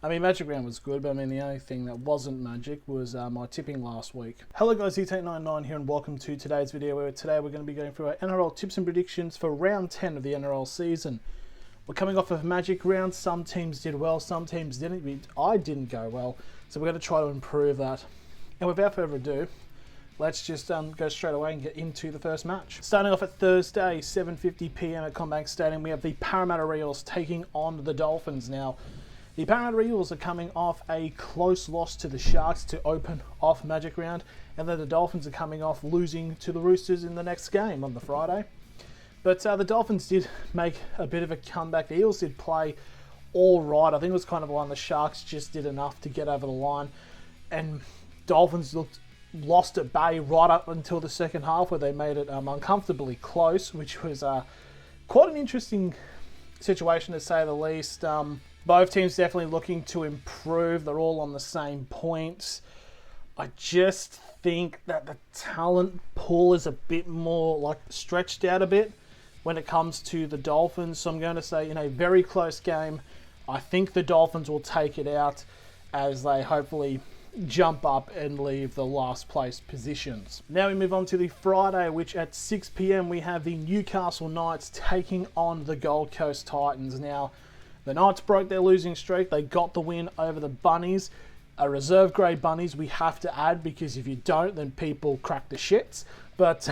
I mean, Magic Round was good, but I mean, the only thing that wasn't magic was my tipping last week. Hello guys, E899 here, and welcome to today's video, where today we're going to be going through our NRL tips and predictions for round 10 of the NRL season. We're coming off of Magic Round. Some teams did well, some teams didn't. I didn't go well, so we're going to try to improve that. And without further ado, let's just go straight away and get into the first match. Starting off at Thursday, 7:50 PM at CommBank Stadium, we have the Parramatta Eels taking on the Dolphins. Now, the Parramatta Eels are coming off a close loss to the Sharks to open off Magic Round, and then the Dolphins are coming off losing to the Roosters in the next game on the Friday. But the Dolphins did make a bit of a comeback. The Eels did play all right. I think it was kind of one the Sharks just did enough to get over the line, and Dolphins lost at bay right up until the second half, where they made it uncomfortably close, which was quite an interesting situation to say the least. Both teams definitely looking to improve. They're all on the same points. I just think that the talent pool is a bit more stretched out a bit when it comes to the Dolphins. So I'm going to say in a very close game, I think the Dolphins will take it out as they hopefully jump up and leave the last place positions. Now we move on to the Friday, which at 6 PM we have the Newcastle Knights taking on the Gold Coast Titans. Now, the Knights broke their losing streak. They got the win over the Bunnies. A reserve grade Bunnies, we have to add, because if you don't, then people crack the shits. But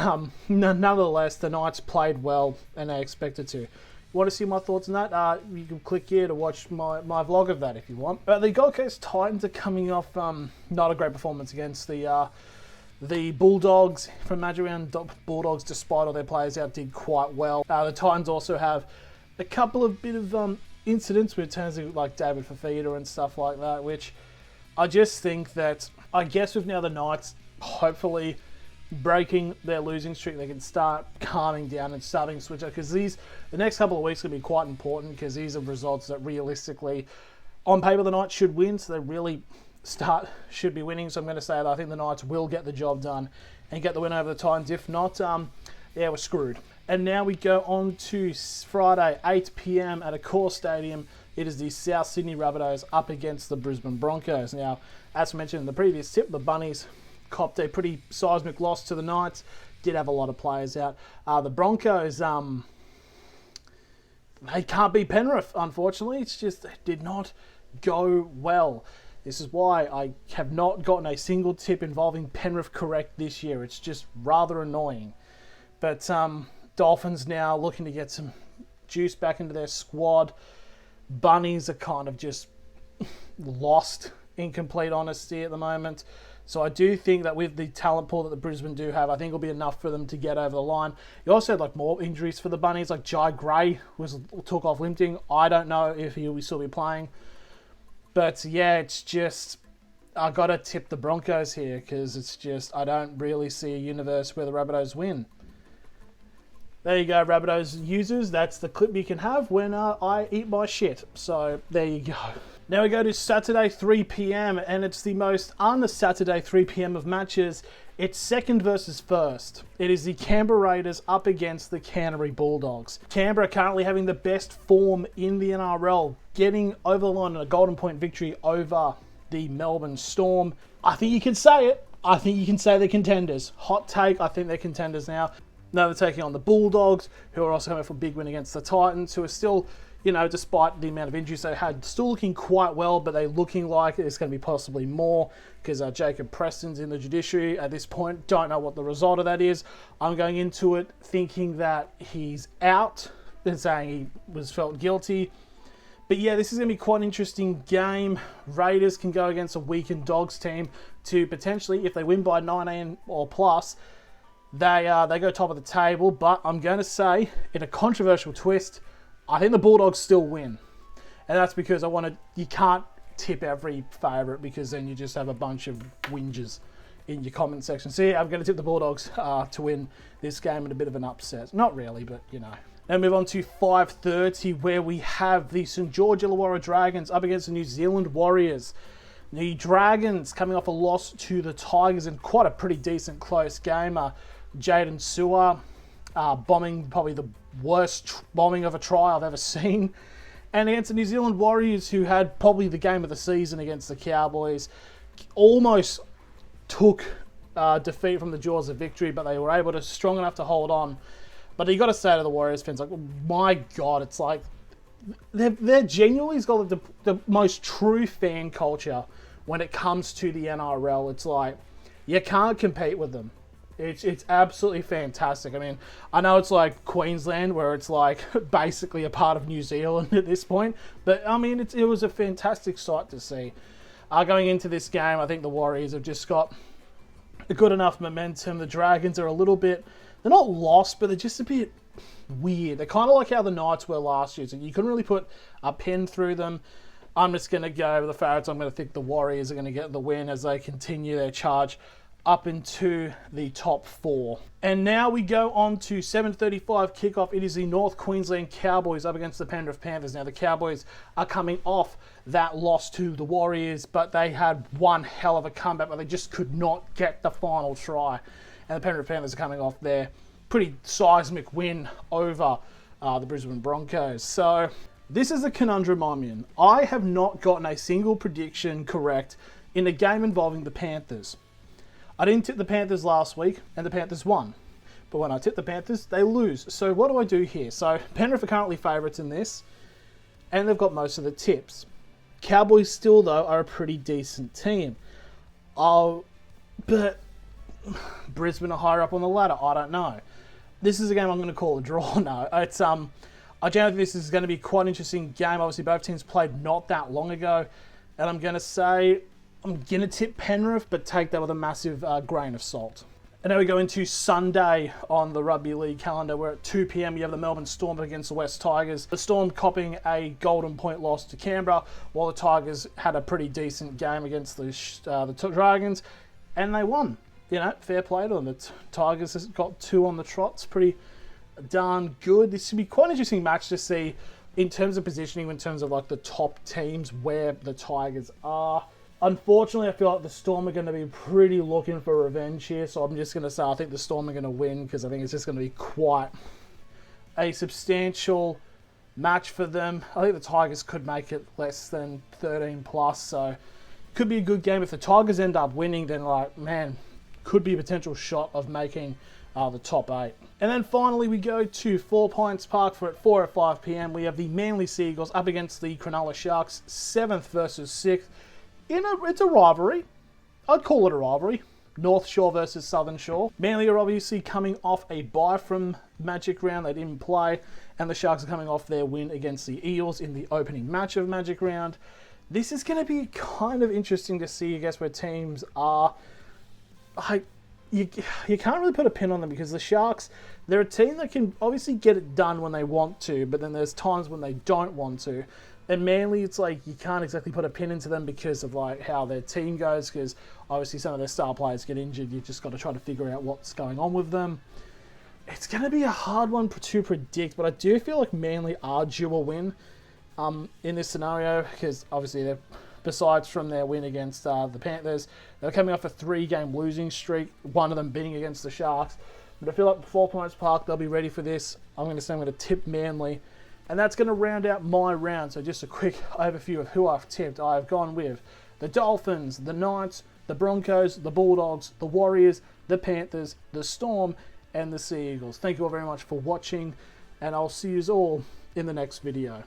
nonetheless, the Knights played well, and they expected to. You want to see my thoughts on that? You can click here to watch my vlog of that if you want. The Gold Coast Titans are coming off not a great performance against the Bulldogs from Magic Round. Bulldogs, despite all their players out, did quite well. The Titans also have a couple of bit of incidents with terms of like David Fafita and stuff like that, which I just think that, I guess with now the Knights hopefully breaking their losing streak, they can start calming down and starting to switch up, because the next couple of weeks are going to be quite important, because these are results that realistically on paper the Knights should win, so they really should be winning. So I'm going to say that I think the Knights will get the job done and get the win over the Titans. If not, yeah, we're screwed. And now we go on to Friday, 8 PM at Accor Stadium. It is the South Sydney Rabbitohs up against the Brisbane Broncos. Now, as mentioned in the previous tip, the Bunnies copped a pretty seismic loss to the Knights. Did have a lot of players out. The Broncos, they can't beat Penrith, unfortunately. It's just, it did not go well. This is why I have not gotten a single tip involving Penrith correct this year. It's just rather annoying. But Dolphins now looking to get some juice back into their squad. Bunnies are kind of just lost, in complete honesty, at the moment. So I do think that with the talent pool that the Brisbane do have, I think it'll be enough for them to get over the line. You also had more injuries for the Bunnies, like Jai Gray took off limping. I don't know if he will still be playing. But yeah, it's just, I got to tip the Broncos here, because it's just, I don't really see a universe where the Rabbitohs win. There you go, Rabbitohs users. That's the clip you can have when I eat my shit. So there you go. Now we go to Saturday, 3 PM, and it's the most un-Saturday 3 PM of matches. It's second versus first. It is the Canberra Raiders up against the Canterbury Bulldogs. Canberra currently having the best form in the NRL, getting over the line in a golden point victory over the Melbourne Storm. I think you can say it. I think you can say they're contenders. Hot take, I think they're contenders now. Now they're taking on the Bulldogs, who are also coming for a big win against the Titans, who are still, you know, despite the amount of injuries they had, still looking quite well, but they're looking like it's going to be possibly more, because Jacob Preston's in the judiciary at this point. Don't know what the result of that is. I'm going into it thinking that he's out and saying he was felt guilty. But yeah, this is going to be quite an interesting game. Raiders can go against a weakened Dogs team to potentially, if they win by 19 or plus, they go top of the table. But I'm going to say, in a controversial twist, I think the Bulldogs still win. And that's because you can't tip every favourite, because then you just have a bunch of whingers in your comment section. So yeah, I'm going to tip the Bulldogs to win this game in a bit of an upset. Not really, but you know. Now move on to 5:30, where we have the St George Illawarra Dragons up against the New Zealand Warriors. The Dragons coming off a loss to the Tigers in quite a pretty decent close game. Jaden Sewer bombing, probably the worst bombing of a try I've ever seen. And against the New Zealand Warriors, who had probably the game of the season against the Cowboys, almost took defeat from the jaws of victory, but they were able to strong enough to hold on. But you got to say to the Warriors fans, like, my God, it's like they're genuinely got the most true fan culture when it comes to the NRL. It's like you can't compete with them. It's absolutely fantastic. I mean, I know it's like Queensland, where it's like basically a part of New Zealand at this point, but I mean, it was a fantastic sight to see. Going into this game, I think the Warriors have just got a good enough momentum. The Dragons are a little bit, they're not lost, but they're just a bit weird. They're kind of like how the Knights were last year, so you couldn't really put a pin through them. I'm just going to go with the favourites. I'm going to think the Warriors are going to get the win as they continue their charge up into the top 4. And now we go on to 7:35 kickoff. It is the North Queensland Cowboys up against the Penrith Panthers. Now the Cowboys are coming off that loss to the Warriors, but they had one hell of a comeback, but they just could not get the final try. And the Penrith Panthers are coming off their pretty seismic win over the Brisbane Broncos. So this is a conundrum I'm in. I have not gotten a single prediction correct in a game involving the Panthers. I didn't tip the Panthers last week, and the Panthers won. But when I tip the Panthers, they lose. So what do I do here? So Penrith are currently favourites in this, and they've got most of the tips. Cowboys still, though, are a pretty decent team. But Brisbane are higher up on the ladder. I don't know. This is a game I'm going to call a draw now. It's I generally think this is going to be quite an interesting game. Obviously, both teams played not that long ago, and I'm going to say I'm going to tip Penrith, but take that with a massive grain of salt. And now we go into Sunday on the Rugby League calendar, where at 2 p.m. you have the Melbourne Storm against the West Tigers. The Storm copping a golden point loss to Canberra, while the Tigers had a pretty decent game against the Dragons, and they won. You know, fair play to them. The Tigers has got 2 on the trot. It's pretty darn good. This should be quite an interesting match to see in terms of positioning, in terms of like the top teams, where the Tigers are. Unfortunately, I feel like the Storm are going to be pretty looking for revenge here, so I'm just going to say I think the Storm are going to win, because I think it's just going to be quite a substantial match for them. I think the Tigers could make it less than 13 plus, so could be a good game. If the Tigers end up winning, then like, man, could be a potential shot of making the top 8. And then finally we go to 4 Pines Park for at 4:05 p.m. We have the Manly Seagulls up against the Cronulla Sharks, 7th versus 6th. It's a rivalry. I'd call it a rivalry. North Shore versus Southern Shore. Manly are obviously coming off a bye from Magic Round. They didn't play. And the Sharks are coming off their win against the Eels in the opening match of Magic Round. This is going to be kind of interesting to see, I guess, where teams are. You can't really put a pin on them, because the Sharks, they're a team that can obviously get it done when they want to, but then there's times when they don't want to. And Manly, it's like you can't exactly put a pin into them because of like how their team goes, because obviously some of their star players get injured. You've just got to try to figure out what's going on with them. It's going to be a hard one to predict, but I do feel like Manly are due a win in this scenario, because obviously they're, besides from their win against the Panthers, they're coming off a 3-game losing streak, one of them being against the Sharks. But I feel like 4 Pines Park, they'll be ready for this. I'm going to tip Manly. And that's going to round out my round. So just a quick overview of who I've tipped. I've gone with the Dolphins, the Knights, the Broncos, the Bulldogs, the Warriors, the Panthers, the Storm, and the Sea Eagles. Thank you all very much for watching, and I'll see you all in the next video.